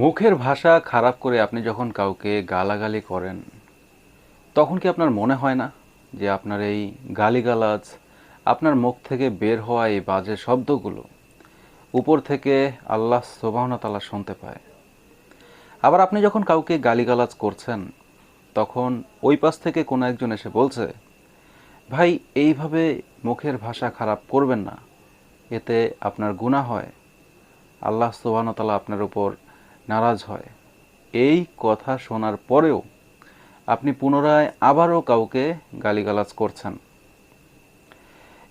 মুখের ভাষা খারাপ করে আপনি যখন কাউকে গালাগালি করেন, তখন কি আপনার মনে হয় না যে আপনার এই গালিগালাজ, আপনার মুখ থেকে বের হওয়া এই বাজে শব্দগুলো উপর থেকে আল্লাহ সুবহানাহু ওয়া তাআলা শুনতে পায়? আবার আপনি যখন কাউকে গালিগালাজ করছেন, তখন ওই পাশ থেকে কোনো একজন এসে বলছে, ভাই এইভাবে মুখের ভাষা খারাপ করবেন না, এতে আপনার গুনাহ হয়, আল্লাহ সুবহানাহু ওয়া তাআলা আপনার উপর নারাজ হয়। এই কথা শোনার পরেও আপনি পুনরায় আবারও কাউকে গালিগালাজ করছেন।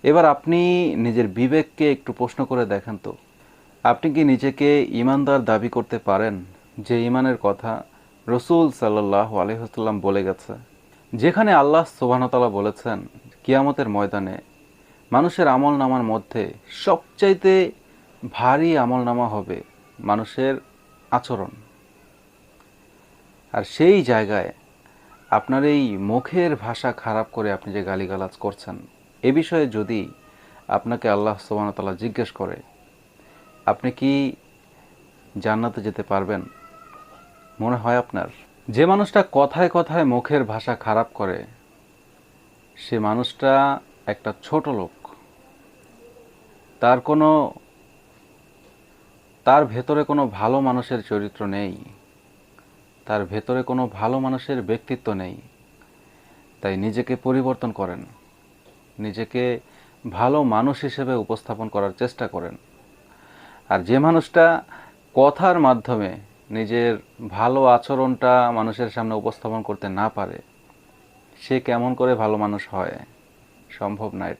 এবার আপনি নিজের বিবেককে একটু প্রশ্ন করে দেখেন তো, আপনি কি নিজেকে ঈমানদার দাবি করতে পারেন যে ঈমানের কথা রসূল সাল্লাল্লাহু আলাইহি ওয়াসাল্লাম বলে গেছে? যেখানে আল্লাহ সুবহানাহু ওয়া তাআলা বলেছেন কিয়ামতের ময়দানে মানুষের আমলনামার মধ্যে সবচাইতে ভারী আমলনামা হবে মানুষের আচরণ। আর সেই জায়গায় আপনার এই মুখের ভাষা খারাপ করে আপনি যে গালিগালাজ করছেন, এ বিষয়ে যদি আপনাকে আল্লাহ সুবহানাহু ওয়া তাআলা জিজ্ঞেস করে, আপনি কি জান্নাতে যেতে পারবেন? মনে হয় আপনার? যে মানুষটা কথায় কথায় মুখের ভাষা খারাপ করে, সে মানুষটা একটা ছোট লোক। তার কোনো তার ভেতরে কোনো ভালো মানুষের চরিত্র নেই, তার ভেতরে কোনো ভালো মানুষের ব্যক্তিত্ব নেই। তাই নিজেকে পরিবর্তন করেন, নিজেকে ভালো মানুষ হিসেবে উপস্থাপন করার চেষ্টা করেন। আর যে মানুষটা কথার মাধ্যমে নিজের ভালো আচরণটা মানুষের সামনে উপস্থাপন করতে না পারে, সে কেমন করে ভালো মানুষ হয়? সম্ভব না এটা।